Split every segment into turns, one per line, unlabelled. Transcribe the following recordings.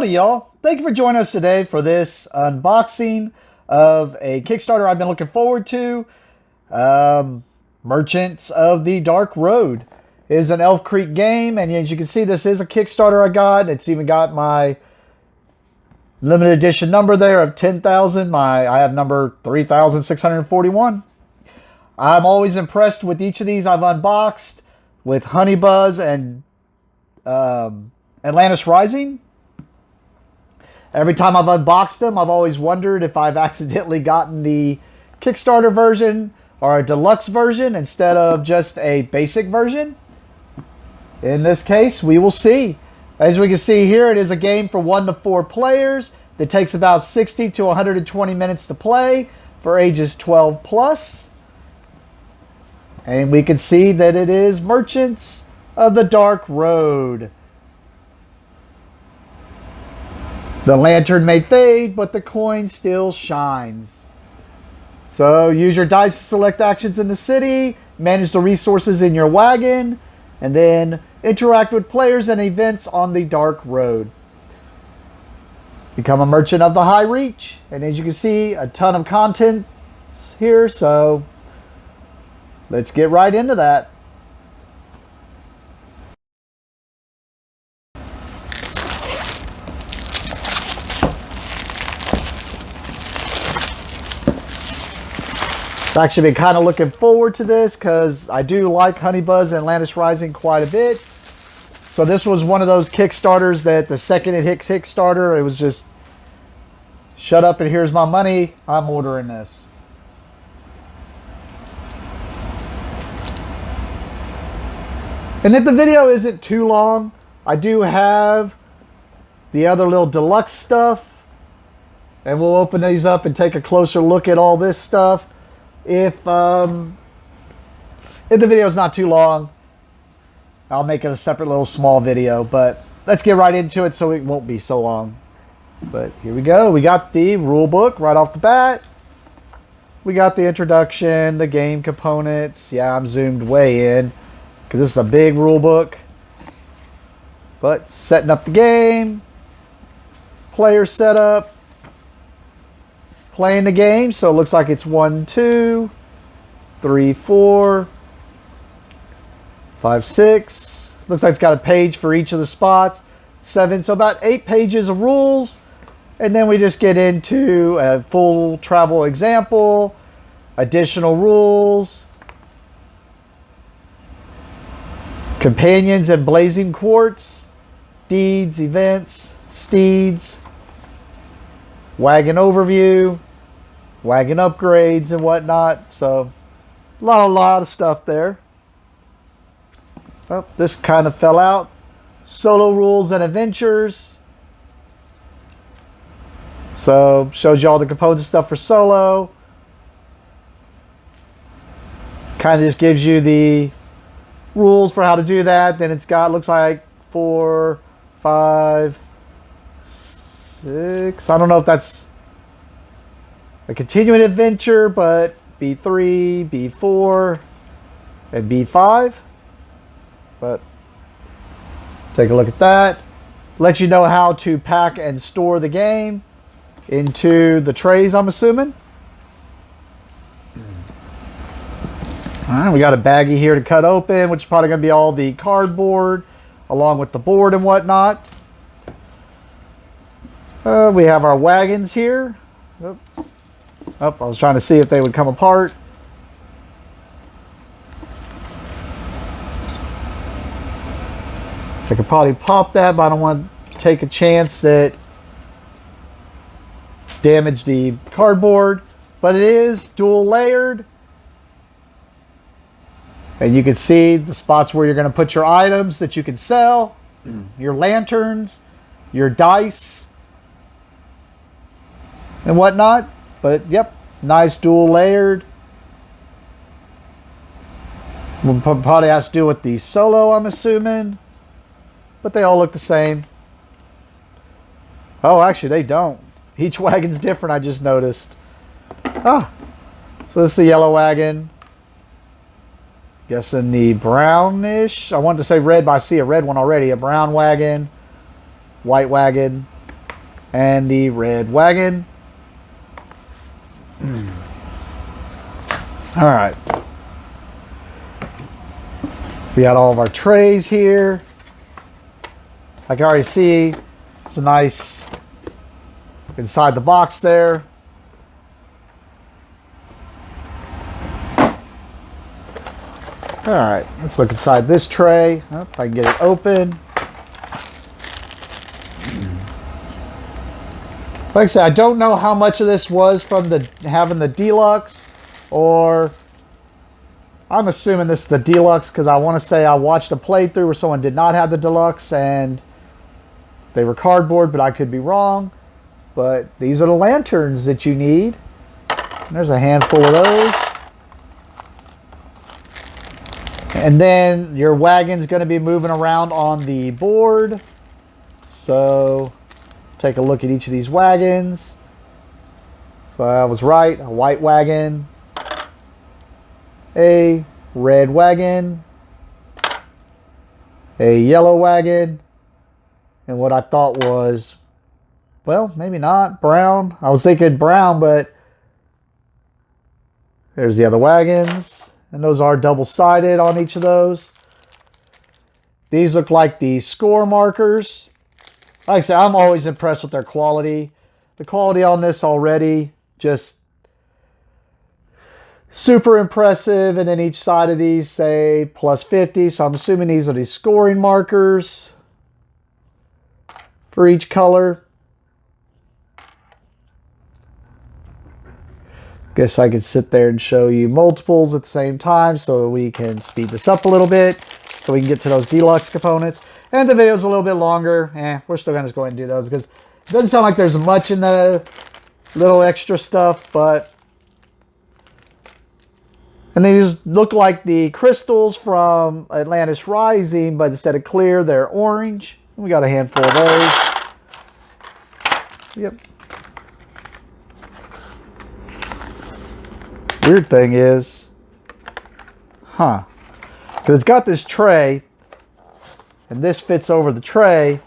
Howdy y'all. Thank you for joining us today for this unboxing of a Kickstarter I've been looking forward to. Merchants of the Dark Road is an Elf Creek game, and as you can see, this is a Kickstarter I got. It's even got my limited edition number there of 10,000. I have number 3,641. I'm always impressed with each of these I've unboxed with Honeybuzz and Atlantis Rising. Every time I've unboxed them, I've always wondered if I've accidentally gotten the Kickstarter version or a deluxe version instead of just a basic version. In this case, we will see. As we can see here, it is a game for 1 to 4 players that takes about 60 to 120 minutes to play for ages 12 plus. And we can see that it is Merchants of the Dark Road. The lantern may fade, but the coin still shines. So use your dice to select actions in the city, manage the resources in your wagon, and then interact with players and events on the Dark Road. Become a merchant of the High Reach. And as you can see, a ton of content here, so let's get right into that. I've actually been kind of looking forward to this because I do like Honeybuzz and Atlantis Rising quite a bit. So this was one of those Kickstarters that the second it hit Kickstarter, it was just, shut up and here's my money, I'm ordering this. And if the video isn't too long, I do have the other little deluxe stuff. And we'll open these up and take a closer look at all this stuff. If the video is not too long, I'll make it a separate little small video. But let's get right into it so it won't be so long. But here we go. We got the rule book right off the bat. We got the introduction, the game components. Yeah, I'm zoomed way in because this is a big rule book. But setting up the game, player setup, playing the game. So it looks like it's 1, 2, 3, 4, 5, 6. Looks like it's got a page for each of the spots. 7, so about 8 pages of rules. And then we just get into a full travel example, additional rules, companions and blazing quartz, deeds, events, steeds, wagon overview, wagon upgrades and whatnot. So a lot of stuff there. Oh, this kind of fell out. Solo rules and adventures. So shows you all the component stuff for solo. Kind of just gives you the rules for how to do that. Then it's got, looks like 4, 5, 6. I don't know if that's a continuing adventure, but B3, B4, and B5. But take a look at that. Lets you know how to pack and store the game into the trays, I'm assuming. All right, we got a baggie here to cut open, which is probably going to be all the cardboard along with the board and whatnot. We have our wagons here. Oh, I was trying to see if they would come apart. I could probably pop that, but I don't want to take a chance that damage the cardboard. But it is dual layered. And you can see the spots where you're going to put your items that you can sell, your lanterns, your dice, and whatnot. But yep, nice dual layered. We'll probably has to do with the solo, I'm assuming. But they all look the same. Oh, actually they don't. Each wagon's different, I just noticed. Ah, so this is the yellow wagon. Guessing the brownish. I wanted to say red, but I see a red one already. A brown wagon, white wagon, and the red wagon. All right. We got all of our trays here. I can already see it's a nice inside the box there. All right, let's look inside this tray. Oh, if I can get it open. Like I said, I don't know how much of this was from having the deluxe, or I'm assuming this is the deluxe because I want to say I watched a playthrough where someone did not have the deluxe and they were cardboard, but I could be wrong. But these are the lanterns that you need. And there's a handful of those. And then your wagon's going to be moving around on the board. So take a look at each of these wagons. So I was right, a white wagon, a red wagon, a yellow wagon, and what I thought was, well, maybe not, brown. I was thinking brown, but there's the other wagons. And those are double-sided on each of those. These look like the score markers. Like I said, I'm always impressed with their quality. The quality on this already, just super impressive. And then each side of these say plus 50. So I'm assuming these are the scoring markers for each color. Guess I could sit there and show you multiples at the same time so we can speed this up a little bit so we can get to those deluxe components. And the video's a little bit longer. We're still going to just go ahead and do those because it doesn't sound like there's much in the little extra stuff, but... And these look like the crystals from Atlantis Rising, but instead of clear, they're orange. We got a handful of those. Yep. Weird thing is, because it's got this tray, and this fits over the tray.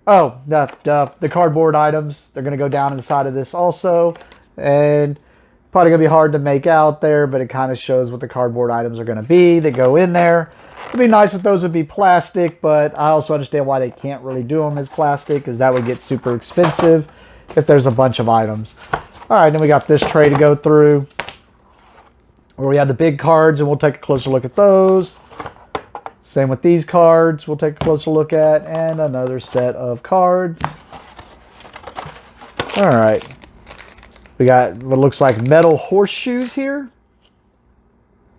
Oh, the cardboard items, they're going to go down inside of this also, and probably going to be hard to make out there, but it kind of shows what the cardboard items are going to be that go in there. It'd be nice if those would be plastic, but I also understand why they can't really do them as plastic, because that would get super expensive if there's a bunch of items. All right, then we got this tray to go through, where we have the big cards, and we'll take a closer look at those. Same with these cards, we'll take a closer look at, and another set of cards. All right. We got what looks like metal horseshoes here.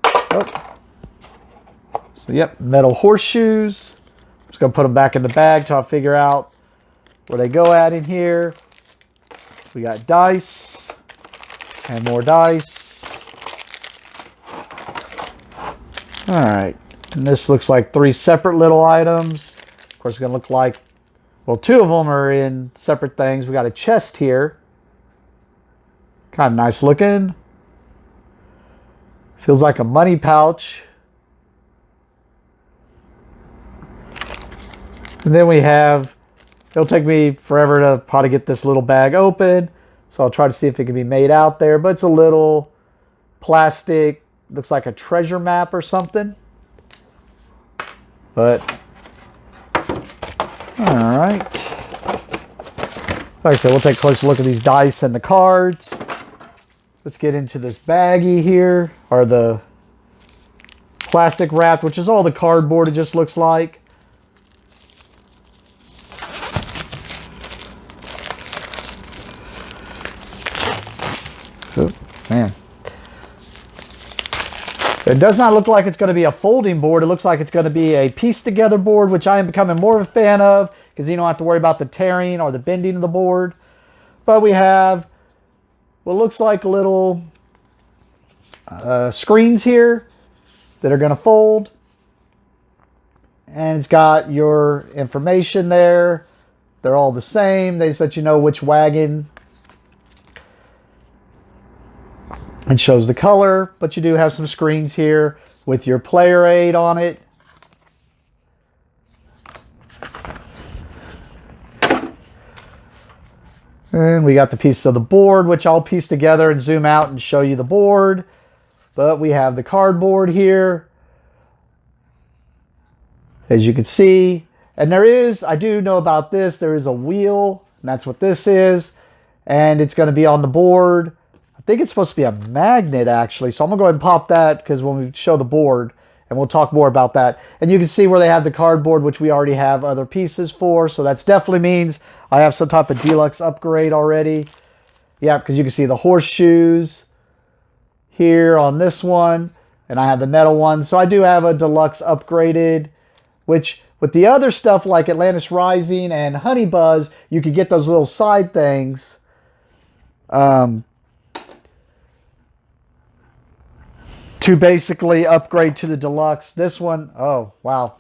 Oh. So, yep, metal horseshoes. I'm just going to put them back in the bag till I figure out where they go at in here. We got dice and more dice. All right, and this looks like 3 separate little items. Of course, it's going to look like, well, 2 of them are in separate things. We got a chest here. Kind of nice looking. Feels like a money pouch. And then we have, it'll take me forever to probably get this little bag open. So I'll try to see if it can be made out there. But it's a little plastic, looks like a treasure map or something. But, all right. Like I said, we'll take a closer look at these dice and the cards. Let's get into this baggie here, or the plastic wrap, which is all the cardboard it just looks like. Oh, man. It does not look like it's going to be a folding board. It looks like it's going to be a piece together board, which I am becoming more of a fan of because you don't have to worry about the tearing or the bending of the board. But we have what looks like little screens here that are going to fold. And it's got your information there. They're all the same. They just let you know which wagon. It shows the color, but you do have some screens here with your player aid on it. And we got the pieces of the board, which I'll piece together and zoom out and show you the board. But we have the cardboard here, as you can see. And there is, I do know about this, there is a wheel, and that's what this is. And it's going to be on the board. I think it's supposed to be a magnet, actually. So I'm going to go ahead and pop that, because when we show the board, and we'll talk more about that. And you can see where they have the cardboard, which we already have other pieces for. So that definitely means I have some type of deluxe upgrade already. Yeah, because you can see the horseshoes here on this one. And I have the metal one. So I do have a deluxe upgraded, which with the other stuff like Atlantis Rising and Honey Buzz, you could get those little side things. To basically upgrade to the deluxe. This one, oh, wow.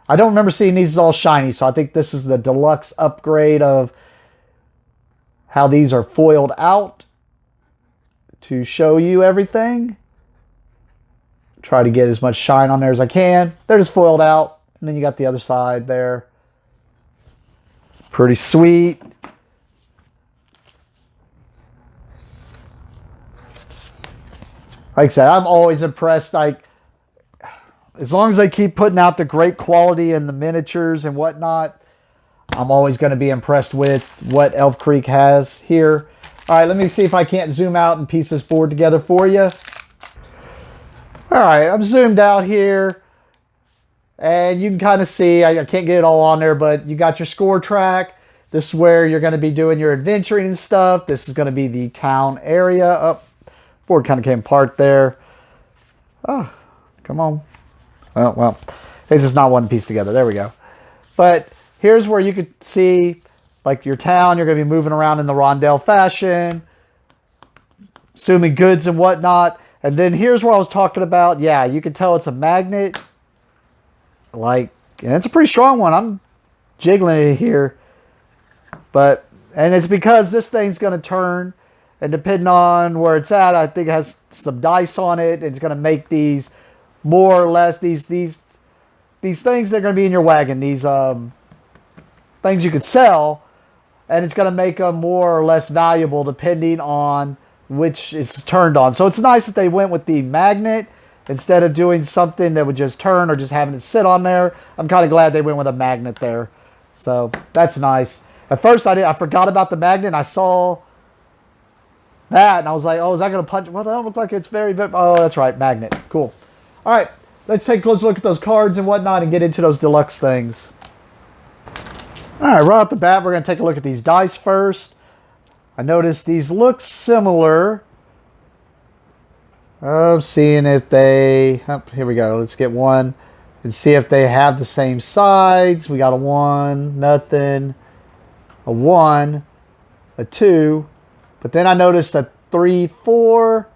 I don't remember seeing these all shiny, so I think this is the deluxe upgrade of how these are foiled out to show you everything. Try to get as much shine on there as I can. They're just foiled out. And then you got the other side there. Pretty sweet. Like I said, I'm always impressed. Like, as long as they keep putting out the great quality in the miniatures and whatnot, I'm always going to be impressed with what Elf Creek has here. All right, let me see if I can't zoom out and piece this board together for you. All right, I'm zoomed out here. And you can kind of see, I can't get it all on there, but you got your score track. This is where you're going to be doing your adventuring and stuff. This is going to be the town area. Oh, board kind of came apart there. Oh, come on. Oh, well, this is not one piece together. There we go. But here's where you could see, like, your town. You're going to be moving around in the rondel fashion, assuming goods and whatnot. And then here's where I was talking about. Yeah, you can tell it's a magnet. Like, and it's a pretty strong one. I'm jiggling it here. But, and it's because this thing's going to turn. And depending on where it's at, I think it has some dice on it. It's going to make these more or less, these things that are going to be in your wagon. These things you could sell. And it's going to make them more or less valuable depending on which is turned on. So it's nice that they went with the magnet instead of doing something that would just turn or just having it sit on there. I'm kind of glad they went with a magnet there. So that's nice. At first I forgot about the magnet, and I saw that and I was like, oh, is that going to punch? Well, that don't look like it's very, oh, that's right, magnet. Cool. All right, let's take a close look at those cards and whatnot and get into those deluxe things. All right, right off the bat, we're going to take a look at these dice first. I noticed these look similar. Oh, seeing if they, oh, here we go. Let's get one and see if they have the same sides. We got a 1, nothing, a 1, a 2, but then I noticed a 3, 4.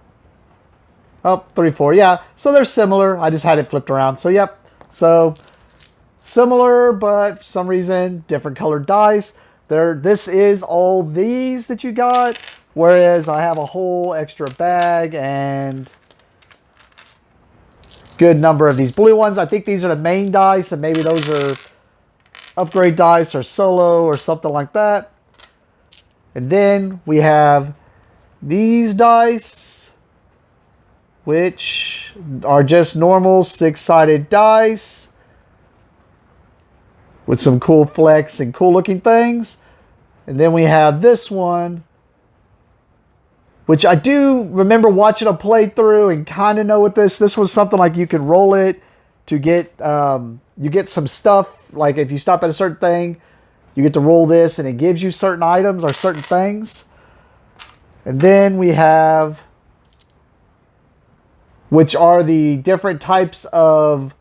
Oh, 3, 4, yeah. So they're similar. I just had it flipped around. So, yep. So, similar, but for some reason, different colored dice. This is all these that you got. Whereas I have a whole extra bag and good number of these blue ones. I think these are the main dice, and maybe those are upgrade dice or solo or something like that. And then we have these dice, which are just normal 6-sided dice with some cool flex and cool looking things. And then we have this one, which I do remember watching a playthrough and kind of know what this was something like you could roll it to get, you get some stuff. Like if you stop at a certain thing, you get to roll this and it gives you certain items or certain things. And then we have, which are the different types of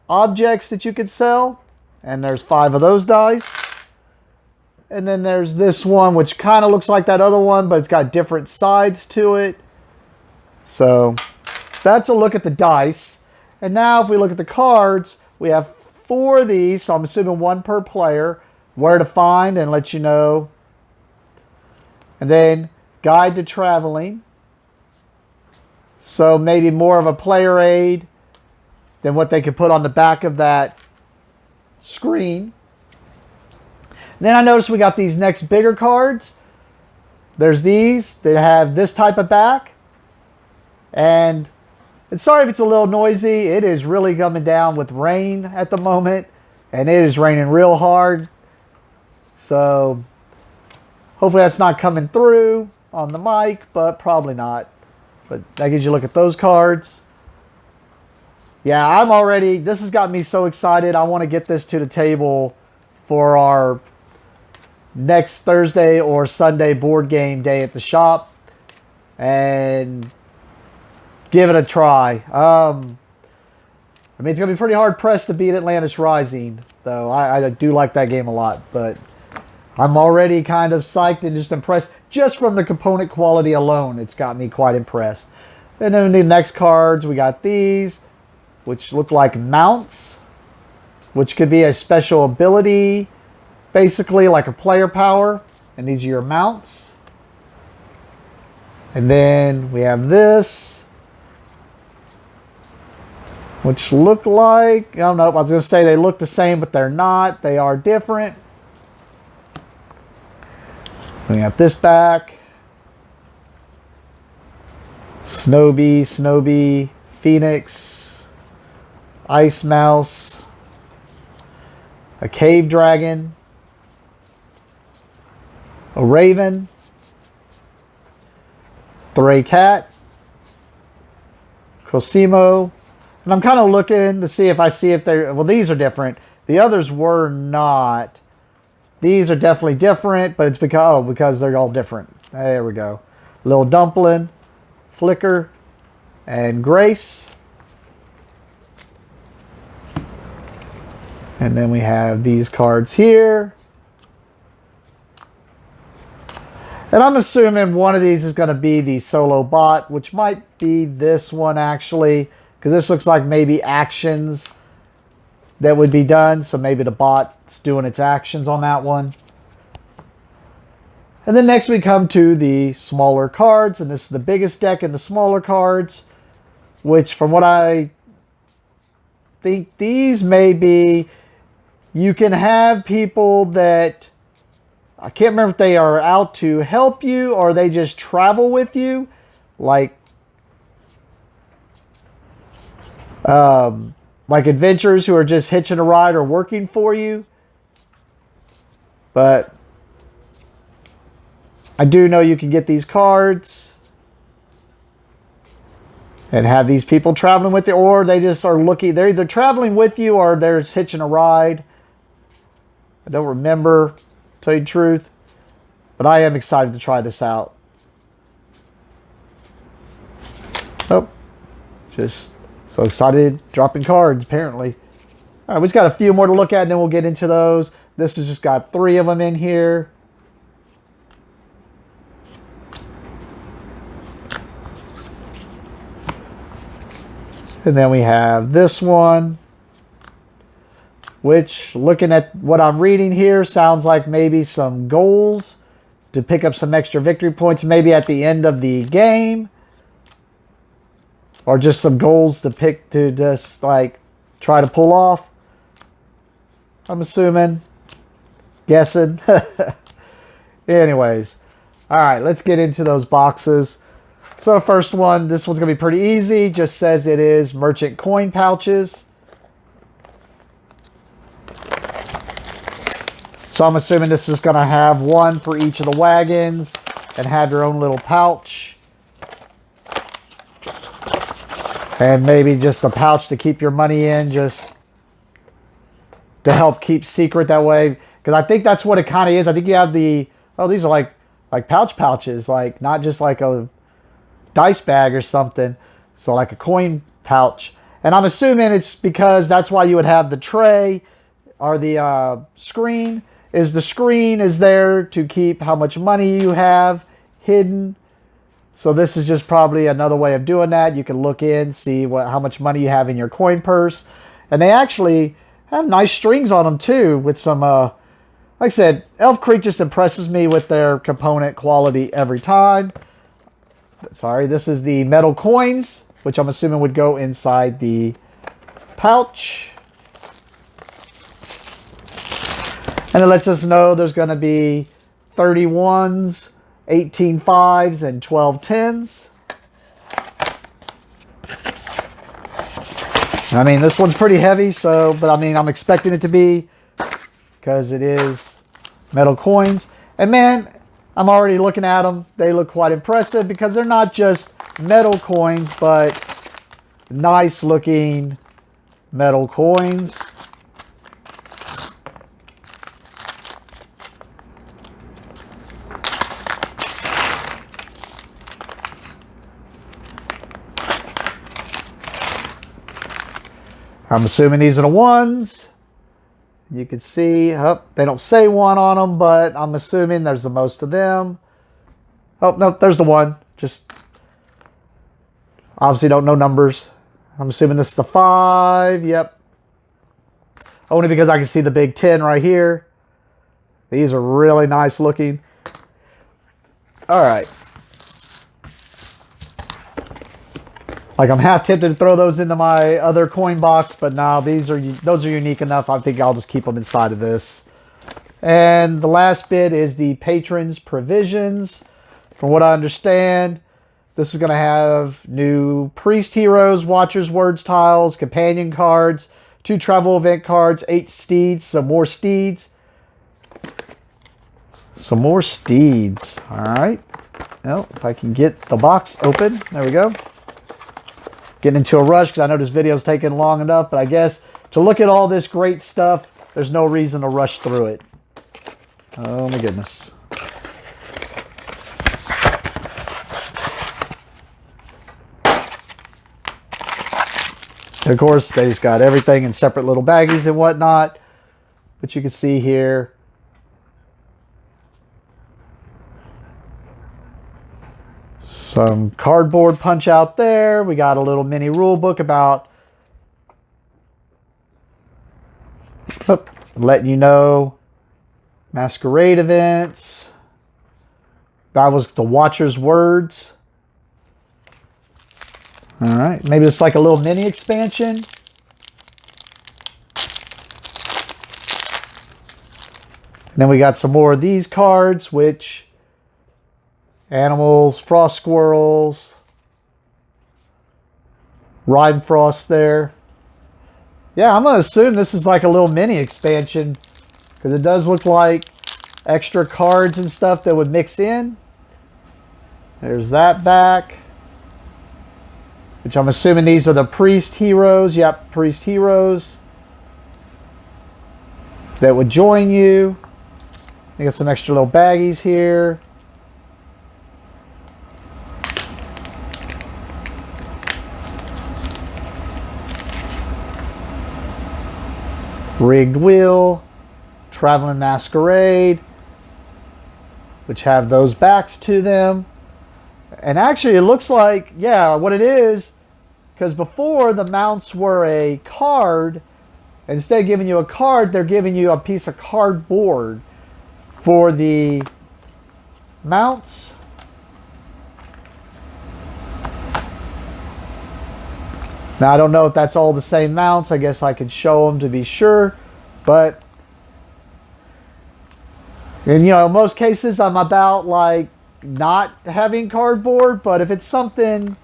objects that you could sell. And there's 5 of those dice. And then there's this one, which kind of looks like that other one, but it's got different sides to it. So that's a look at the dice. And now if we look at the cards, we have 4 of these. So I'm assuming 1 per player. Where to find and let you know. And then guide to traveling. So maybe more of a player aid than what they could put on the back of that screen. Then I noticed we got these next bigger cards. there's these that have this type of back. And sorry if it's a little noisy. It is really coming down with rain at the moment. And it is raining real hard. So hopefully that's not coming through on the mic, but probably not. But that gives you a look at those cards. Yeah, I'm already, this has got me so excited. I want to get this to the table for our next Thursday or Sunday board game day at the shop and give it a try. I mean, it's going to be pretty hard pressed to beat Atlantis Rising, though. I do like that game a lot, but I'm already kind of psyched and just impressed. Just from the component quality alone, it's got me quite impressed. And then the next cards, we got these, which look like mounts, which could be a special ability, basically like a player power. And these are your mounts. And then we have this, which look like, I don't know, I was going to say they look the same, but they're not. They are different. We got this back. Snowbee, Phoenix, Ice Mouse, a Cave Dragon, a Raven, Stray Cat, Cosimo. And I'm kind of looking to see if I see if they're, well, these are different. The others were not. These are definitely different, but it's because they're all different. There we go. Little Dumpling, Flicker, and Grace. And then we have these cards here. And I'm assuming one of these is going to be the solo bot, which might be this one actually, because this looks like maybe actions that would be done. So maybe the bot's doing its actions on that one. And then next we come to the smaller cards. And this is the biggest deck in the smaller cards, which from what I think these may be, you can have people that, I can't remember if they are out to help you or they just travel with you. Like adventurers who are just hitching a ride or working for you. But I do know you can get these cards and have these people traveling with you, or they just are looking, they're either traveling with you or they're just hitching a ride. I don't remember, to tell you the truth, but I am excited to try this out. Oh, just so excited, dropping cards, apparently. All right, we just got a few more to look at, and then we'll get into those. This has just got 3 of them in here. And then we have this one, which, looking at what I'm reading here, sounds like maybe some goals to pick up some extra victory points, maybe at the end of the game. Or just some goals to pick to just like try to pull off. I'm assuming. Guessing. Anyways. Alright, let's get into those boxes. So first one, this one's going to be pretty easy. Just says it is merchant coin pouches. So I'm assuming this is going to have one for each of the wagons and have your own little pouch. And maybe just a pouch to keep your money in, just to help keep secret that way. Because I think that's what it kind of is. I think you have the, oh, these are like pouches, like not just like a dice bag or something. So like a coin pouch. And I'm assuming it's because that's why you would have the tray or the screen. Is the screen is there to keep how much money you have hidden. So this is just probably another way of doing that. You can look in, see how much money you have in your coin purse. And they actually have nice strings on them too with some, like I said, Elf Creek just impresses me with their component quality every time. Sorry, this is the metal coins, which I'm assuming would go inside the pouch. And it lets us know there's going to be 31s 18 5s and 12 10s. I mean, this one's pretty heavy, so, but I mean, I'm expecting it to be because it is metal coins. And man, I'm already looking at them. They look quite impressive because they're not just metal coins, but nice looking metal coins. I'm assuming these are the ones. You can see, oh, they don't say one on them, but I'm assuming there's the most of them. Oh, no, there's the one. Just obviously don't know numbers. I'm assuming this is the 5. Yep. Only because I can see the big 10 right here. These are really nice looking. All right. Like, I'm half tempted to throw those into my other coin box, but now those are unique enough. I think I'll just keep them inside of this. And the last bit is the patrons provisions. From what I understand, this is going to have new priest heroes, watchers words tiles, companion cards, 2 travel event cards, 8 steeds, some more steeds. Some more steeds. All right. Well, if I can get the box open. There we go. Getting into a rush because I know this video is taking long enough, but I guess to look at all this great stuff, there's no reason to rush through it. Oh my goodness. And of course, they just got everything in separate little baggies and whatnot. But you can see here, some cardboard punch out there. We got a little mini rule book about letting you know masquerade events. That was the watcher's words. All right, maybe it's like a little mini expansion. And then we got some more of these cards, which animals, frost squirrels, rime frost there. Yeah, I'm going to assume this is like a little mini expansion because it does look like extra cards and stuff that would mix in. There's that back, which I'm assuming these are the priest heroes. Yep, priest heroes that would join you. You got some extra little baggies here. Rigged wheel, traveling masquerade, which have those backs to them. And actually it looks like, yeah, what it is, because before the mounts were a card, instead of giving you a card, they're giving you a piece of cardboard for the mounts. Now, I don't know if that's all the same mounts. I guess I could show them to be sure. But, and you know, in most cases, I'm about like not having cardboard. But if it's something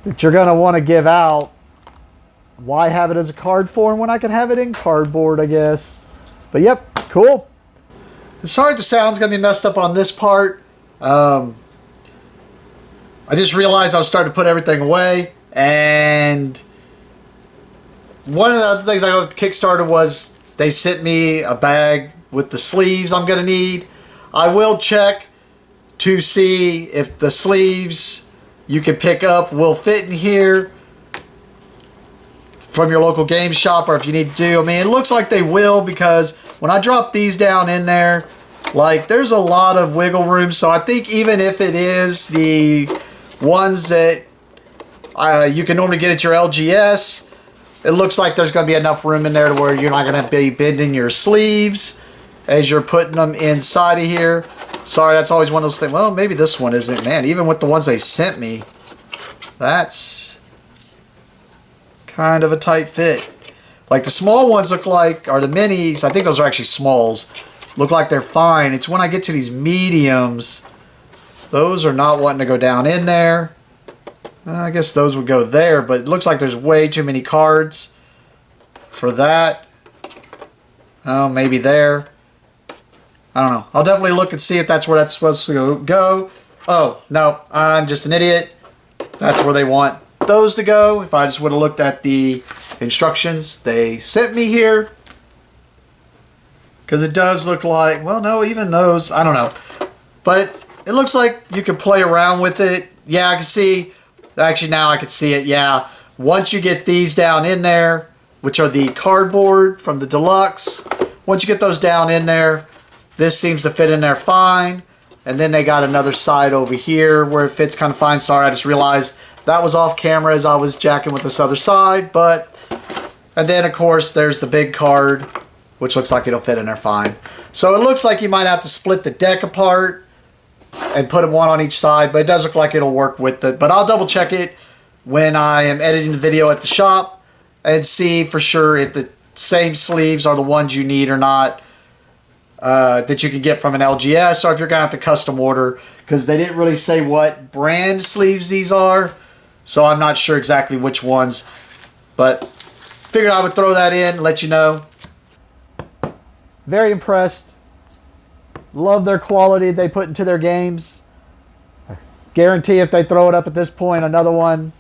that you're going to want to give out, why have it as a card form when I can have it in cardboard, I guess. But yep, cool. Sorry the sound's going to be messed up on this part. I just realized I was starting to put everything away. And one of the other things I got with Kickstarter was they sent me a bag with the sleeves I'm going to need. I will check to see if the sleeves you can pick up will fit in here from your local game shop, or if you need to. I mean, it looks like they will, because when I drop these down in there, like, there's a lot of wiggle room. So I think even if it is the ones that you can normally get at your LGS, it looks like there's going to be enough room in there to where you're not going to be bending your sleeves as you're putting them inside of here. Sorry, that's always one of those things. Well, maybe this one isn't. Man, even with the ones they sent me, that's kind of a tight fit. Like, the small ones look like, or the minis, I think those are actually smalls. look like they're fine. It's when I get to these mediums, those are not wanting to go down in there. I guess those would go there, but it looks like there's way too many cards for that. Oh, maybe there. I don't know. I'll definitely look and see if that's where that's supposed to go. Oh, no, I'm just an idiot. That's where they want those to go. If I just would have looked at the instructions they sent me here. Because it does look like, well, no, even those, I don't know. But it looks like you can play around with it. Yeah, I can see. Actually, now I can see it. Yeah. Once you get these down in there, which are the cardboard from the deluxe, once you get those down in there, this seems to fit in there fine. And then they got another side over here where it fits kind of fine. Sorry, I just realized that was off camera as I was jacking with this other side. And then, of course, there's the big card, which looks like it'll fit in there fine. So it looks like you might have to split the deck apart and put one on each side, but it does look like it'll work with it. But I'll double check it when I am editing the video at the shop and see for sure if the same sleeves are the ones you need or not, that you can get from an LGS, or if you're going to have to custom order, because they didn't really say what brand sleeves these are, so I'm not sure exactly which ones, but figured I would throw that in, let you know. Very impressed. Love their quality they put into their games. Guarantee if they throw it up at this point, another one,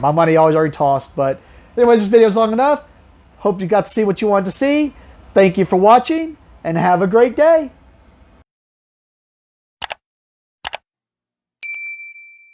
my money already tossed. But anyways, this video is long enough. Hope you got to see what you wanted to see. Thank you for watching, and have a great day.